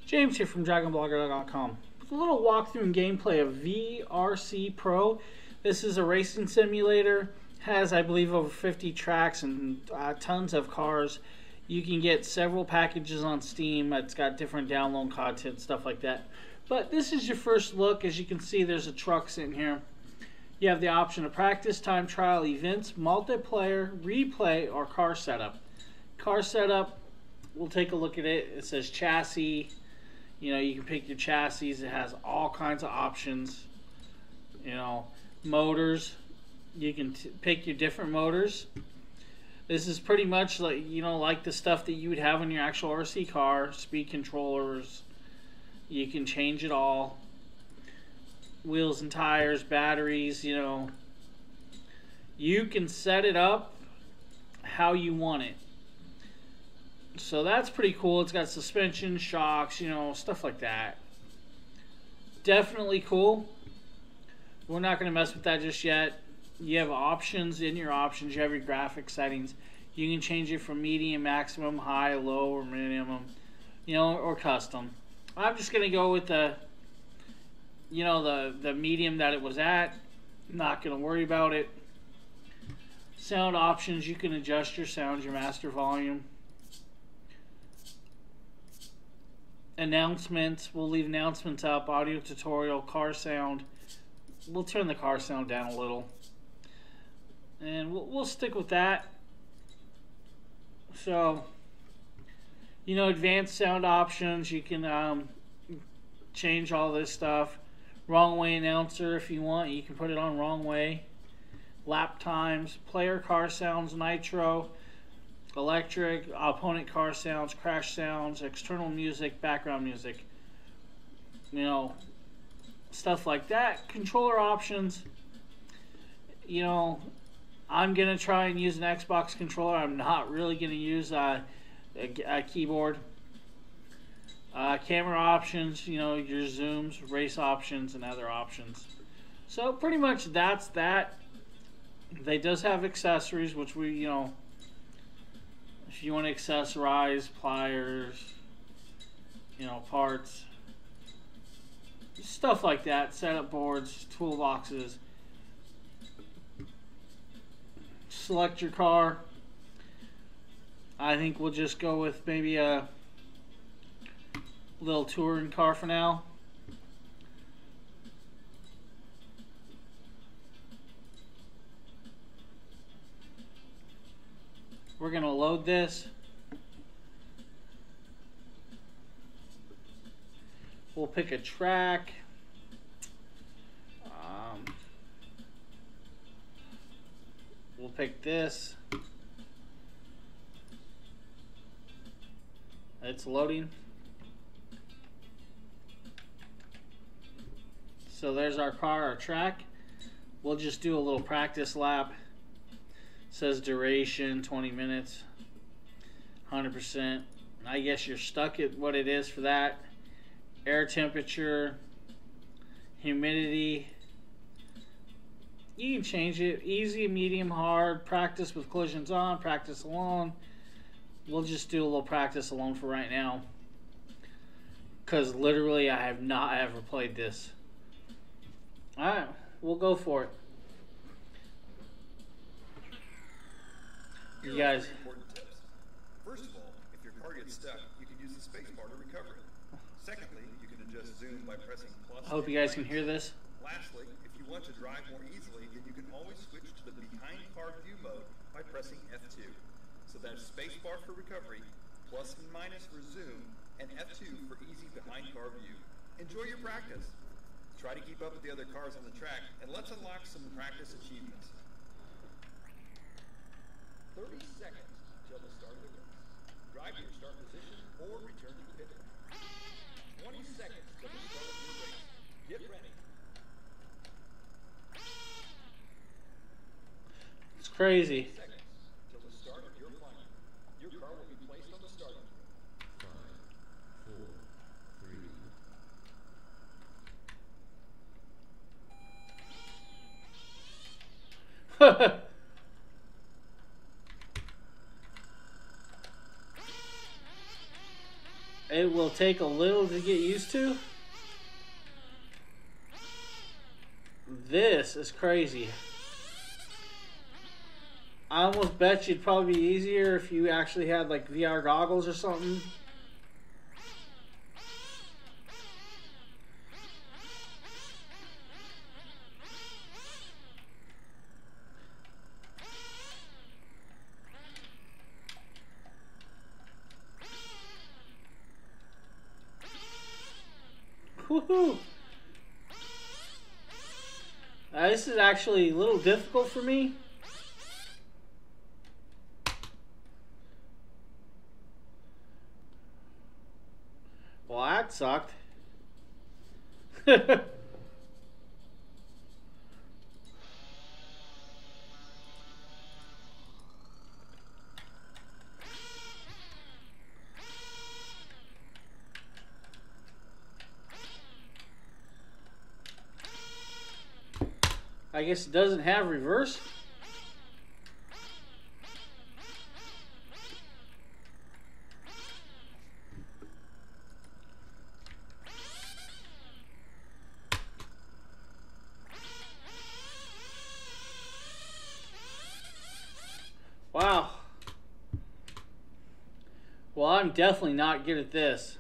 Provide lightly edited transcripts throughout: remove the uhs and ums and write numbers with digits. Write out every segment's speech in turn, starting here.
James here from DragonBlogger.com. With a little walkthrough and gameplay of VRC Pro. This is a racing simulator. Has, I believe, over 50 tracks and tons of cars. You can get several packages on Steam. It's got different download content, stuff like that. But this is your first look. As you can see, there's a truck sitting here. You have the option of practice, time trial, events, multiplayer, replay, or car setup. Car setup, we'll take a look at it. It says chassis. You know, you can pick your chassis. It has all kinds of options. You know, motors. You can pick your different motors. This is pretty much like, you know, like the stuff that you would have in your actual RC car. Speed controllers. You can change it all. Wheels and tires, batteries, you know. You can set it up how you want it. So that's pretty cool. It's got suspension, shocks, you know, stuff like that. Definitely cool. We're not going to mess with that just yet. You have options in your options. You have your graphic settings. You can change it from medium, maximum, high, low, or minimum, you know, or custom. I'm just going to go with the, you know, the medium that it was at. Not going to worry about it. Sound options. You can adjust your sound, your master volume. Announcements. We'll leave announcements up. Audio tutorial, car sound. We'll turn the car sound down a little. And we'll stick with that. So, you know, advanced sound options. You can change all this stuff. Wrong way announcer if you want. You can put it on wrong way. Lap times. Player car sounds. Nitro. Electric. Opponent car sounds. Crash sounds. External music. Background music. You know, stuff like that. Controller options. You know, I'm going to try and use an Xbox controller. I'm not really going to use a keyboard. Camera options, you know, your zooms, race options, and other options. So pretty much that's that. They does have accessories, which we, you know, if you want to accessorize, pliers, you know, parts, stuff like that, setup boards, toolboxes. Select your car. I think we'll just go with maybe a little touring car for now. We're going to load this. We'll pick a track. We'll pick this. It's loading. So there's our car, our track. We'll just do a little practice lap. It says duration 20 minutes, 100%. I guess you're stuck at what it is for that. Air temperature, humidity. You can change it. Easy, medium, hard. Practice with collisions on. Practice alone. We'll just do a little practice alone for right now. Because literally I have not ever played this. Alright, we'll go for it. You guys. Important tips. First of all, if your car gets stuck, you can use the space bar to recover it. Secondly, you can adjust zoom by pressing plus. I hope you guys can hear this. Lastly, if you want to drive more easily, then you can always switch to the behind car view mode by pressing F2. So that's space bar for recovery, plus and minus for zoom, and F2 for easy behind car view. Enjoy your practice. Try to keep up with the other cars on the track, and let's unlock some practice achievements. 30 seconds till the start of the race. Drive to your start position or return to the pit. 20 seconds till the start of your race. Get ready. It's crazy. Seconds till the start of your climb. Your car will be placed on the starting field. 5, 4, 3. it will take a little to get used to. This is crazy. I almost bet you'd probably be easier if you actually had like VR goggles or something. Woohoo! This is actually a little difficult for me. Well, that sucked. I guess it doesn't have reverse. Wow. Well, I'm definitely not good at this.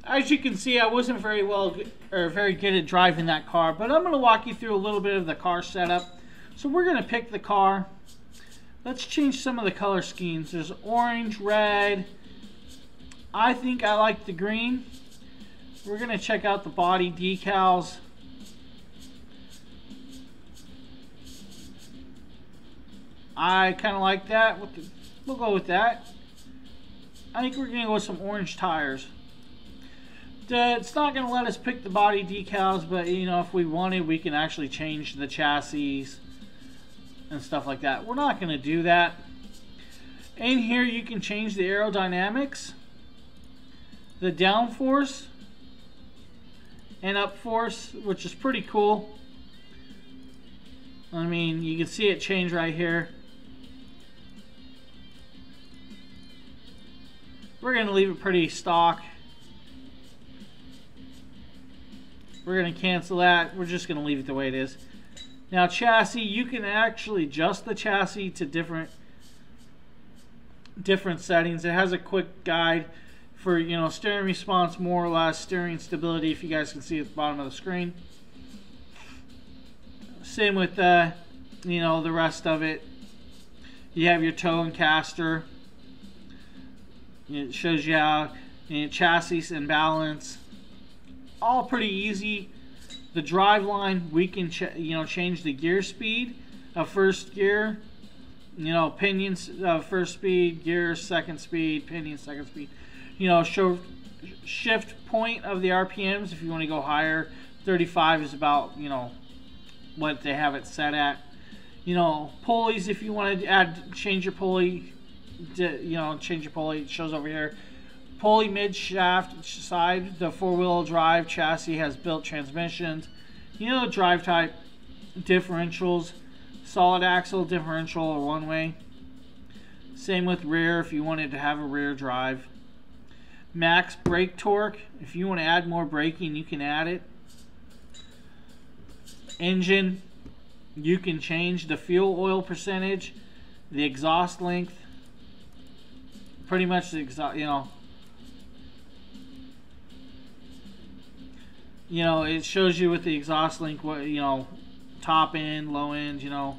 As you can see, I wasn't very good at driving that car, but I'm going to walk you through a little bit of the car setup. So we're going to pick the car. Let's change some of the color schemes. There's orange, red. I think I like the green. We're going to check out the body decals. I kind of like that. We'll go with that. I think we're going to go with some orange tires. It's not going to let us pick the body decals, but you know, if we wanted, we can actually change the chassis and stuff like that. We're not going to do that. In here, you can change the aerodynamics, the downforce, and upforce, which is pretty cool. I mean, you can see it change right here. We're going to leave it pretty stock. We're going to cancel that. We're just going to leave it the way it is. Now, chassis, you can actually adjust the chassis to different settings. It has a quick guide for, you know, steering response, more or less, steering stability, if you guys can see at the bottom of the screen. Same with, you know, the rest of it. You have your toe and caster. It shows you how, you know, chassis and balance. All pretty easy. The drive line, we can you know, change the gear speed of first gear, you know, pinions first speed, gear second speed, pinion second speed, you know, shift point of the RPMs if you want to go higher. 35 is about, you know, what they have it set at. You know, pulleys, if you want to change your pulley, you know, change your pulley, it shows over here. Pulley mid shaft side, the four-wheel drive chassis has built transmissions. You know, drive type, differentials, solid axle differential or one way. Same with rear if you wanted to have a rear drive. Max brake torque, if you want to add more braking, you can add it. Engine, you can change the fuel oil percentage, the exhaust length, pretty much the exhaust, you know, it shows you with the exhaust link what, you know, top end, low end, you know.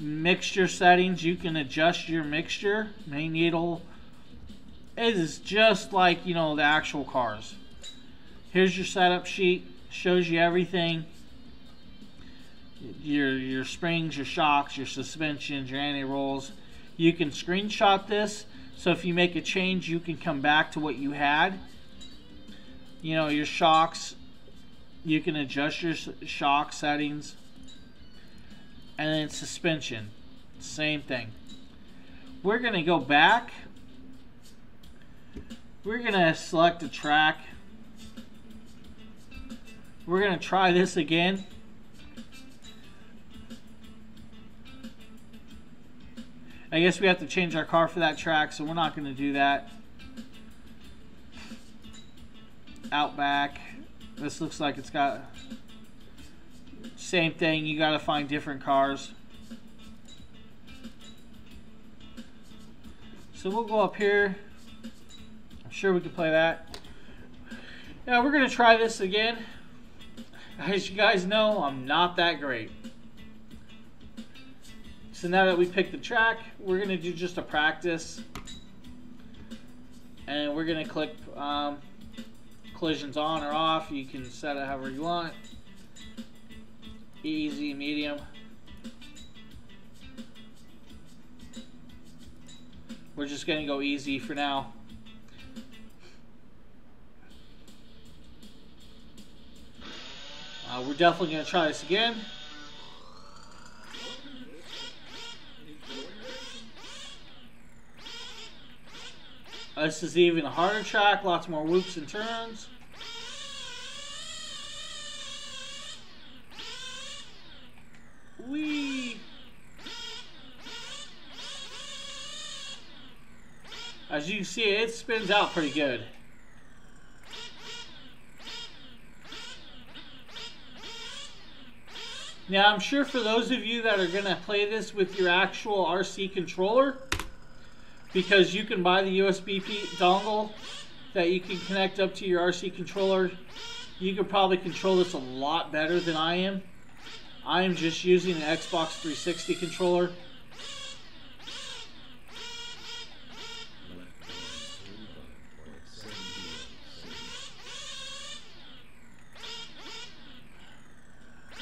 Mixture settings, you can adjust your mixture, main needle. It is just like, you know, the actual cars. Here's your setup sheet, shows you everything. Your springs, your shocks, your suspensions, your anti-rolls. You can screenshot this, so if you make a change, you can come back to what you had. You know, your shocks, you can adjust your shock settings. And then suspension, same thing. We're going to go back. We're going to select a track. We're going to try this again. I guess we have to change our car for that track, so we're not going to do that. Outback. This looks like it's got same thing. You got to find different cars. So we'll go up here. I'm sure we can play that. Now we're going to try this again. As you guys know, I'm not that great. So now that we picked the track, we're going to do just a practice. And we're going to click collisions on or off. You can set it however you want. Easy, medium. We're just going to go easy for now. We're definitely going to try this again. This is even a harder track, lots more whoops and turns. Whee! As you can see, it spins out pretty good. Now, I'm sure for those of you that are going to play this with your actual RC controller, because you can buy the USB dongle that you can connect up to your RC controller, you could probably control this a lot better than I am. I am just using an Xbox 360 controller.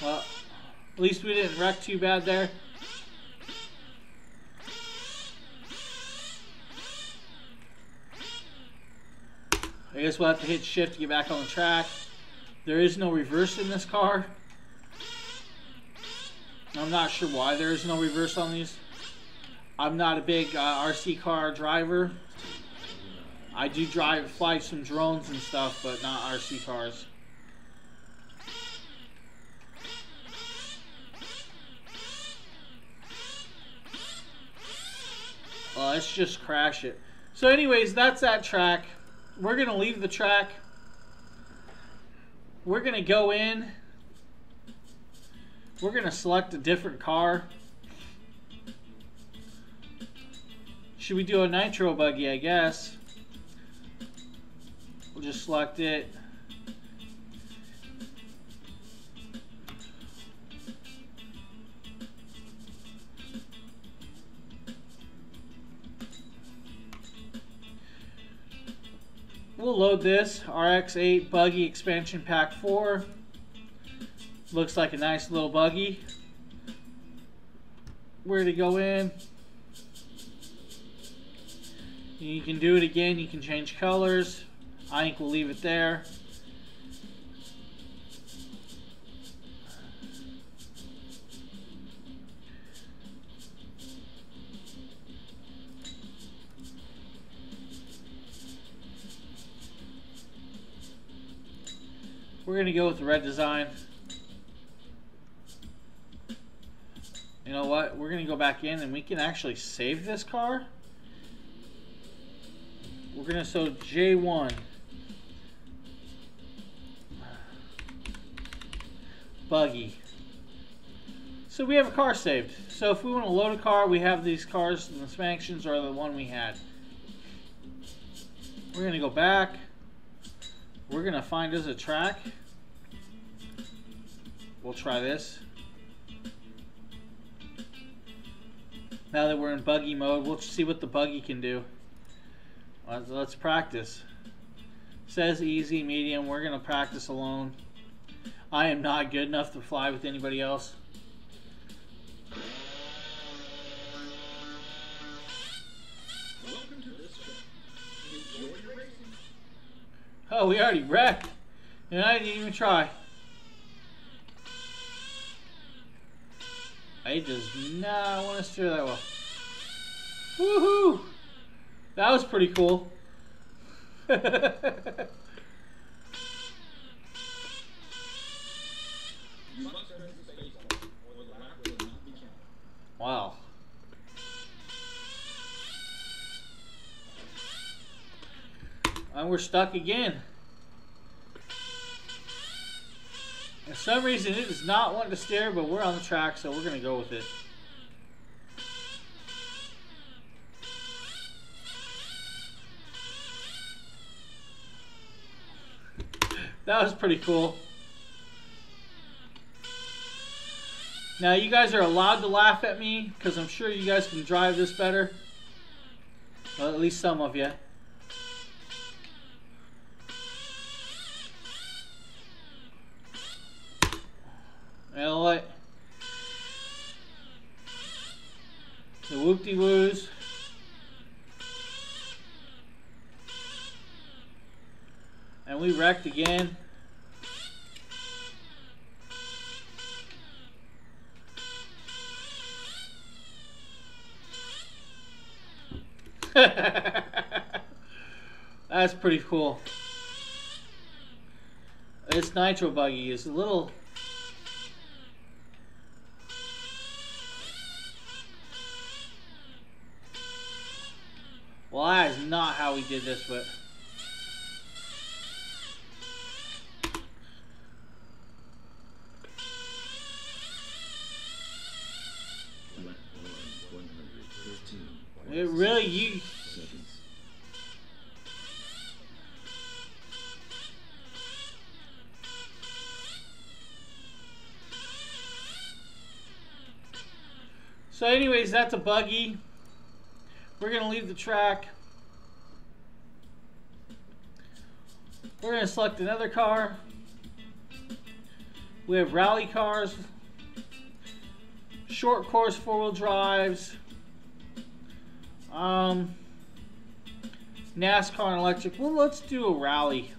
Well, at least we didn't wreck too bad there. I guess we'll have to hit shift to get back on the track. There is no reverse in this car. I'm not sure why there is no reverse on these. I'm not a big RC car driver. I do fly some drones and stuff, but not RC cars. Let's just crash it. So anyways, that's that track. We're going to leave the track. We're going to go in. We're going to select a different car. Should we do a nitro buggy, I guess? We'll just select it. We'll load this RX-8 Buggy Expansion Pack 4. Looks like a nice little buggy. Where to go in? You can do it again. You can change colors. I think we'll leave it there. We're going to go with the red design. You know what? We're going to go back in and we can actually save this car. We're going to show J1. Buggy. So we have a car saved. So if we want to load a car, we have these cars, and the Smanctions are the one we had. We're going to go back. We're going to find us a track. We'll try this. Now that we're in buggy mode, we'll see what the buggy can do. Let's practice. Says easy, medium. We're going to practice alone. I am not good enough to fly with anybody else. Welcome to this show. Enjoy your racing. Oh, we already wrecked. And I didn't even try. I does not want to steer that well. Woohoo! That was pretty cool. Wow. And we're stuck again. some reason it does not want to steer, but we're on the track, so we're going to go with it. That was pretty cool. Now you guys are allowed to laugh at me because I'm sure you guys can drive this better. Well, at least some of you. You know what? The whoop-de-woos. And we wrecked again. That's pretty cool. This nitro buggy is a little... Well, that is not how we did this, but... It really, you... So anyways, that's a buggy. We're going to leave the track. We're going to select another car. We have rally cars, short course four-wheel drives, NASCAR and electric. Well, let's do a rally.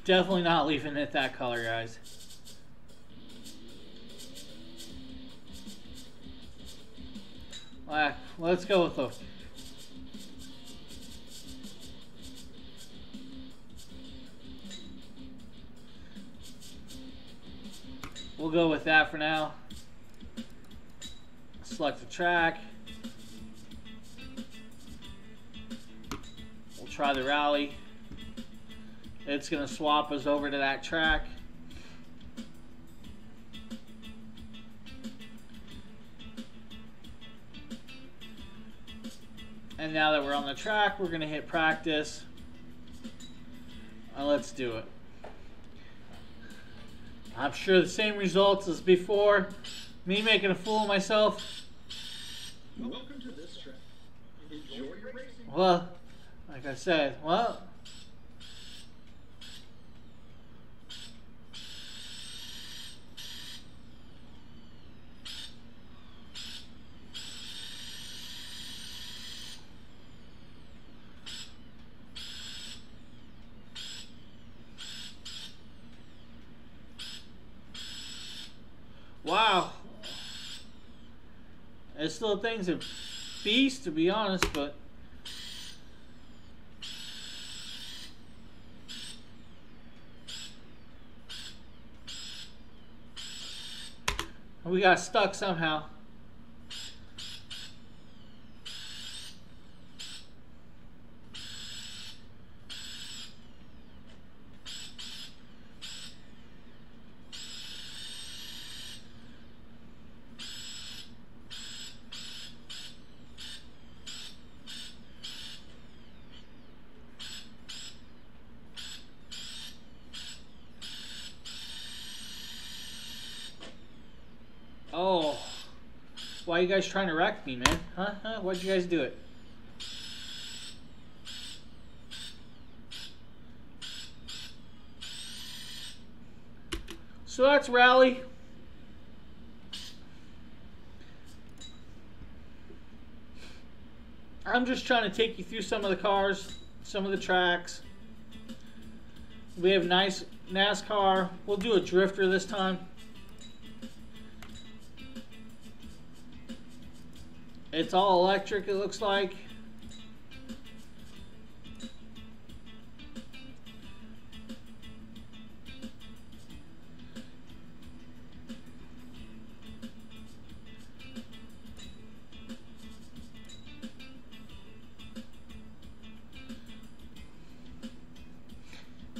Definitely not leaving it that color, guys. Let's go with the... We'll go with that for now. Select the track. We'll try the rally. It's going to swap us over to that track. And now that we're on the track, we're going to hit practice. Let's do it. I'm sure the same results as before. Me making a fool of myself. Welcome to this track. Enjoy your racing. Well, like I said, well... Wow. This little thing's a beast, to be honest, but... we got stuck somehow. Oh, why are you guys trying to wreck me, man? Huh? Why'd you guys do it? So that's rally. I'm just trying to take you through some of the cars, some of the tracks. We have nice NASCAR. We'll do a drifter this time. It's all electric, it looks like.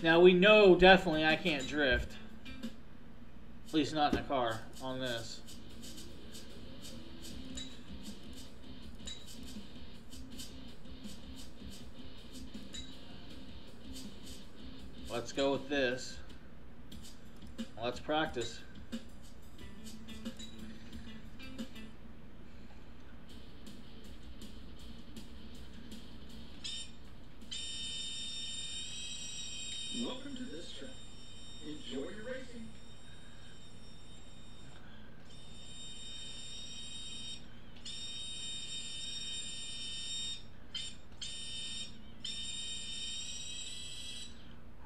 Now we know definitely I can't drift. At least not in a car on this. Let's go with this. Let's practice. Welcome to this track. Enjoy your racing.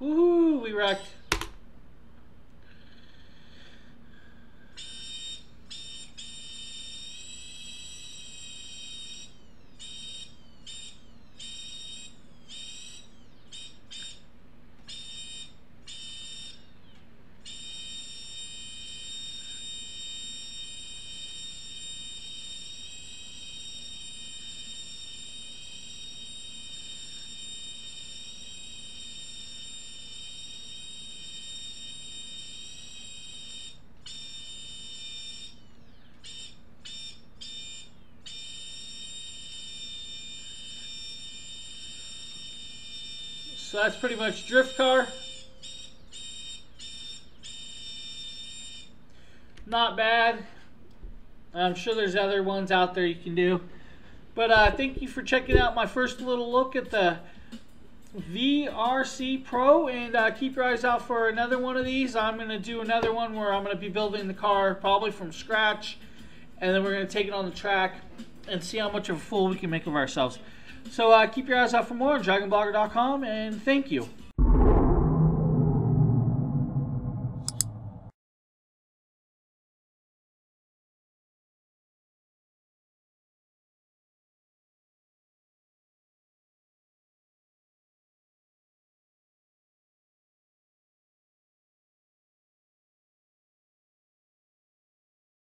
Woohoo, we wrecked. So that's pretty much drift car. Not bad. I'm sure there's other ones out there you can do. But thank you for checking out my first little look at the VRC Pro. And keep your eyes out for another one of these. I'm going to do another one where I'm going to be building the car probably from scratch. And then we're going to take it on the track and see how much of a fool we can make of ourselves. So keep your eyes out for more on DragonBlogger.com, and thank you.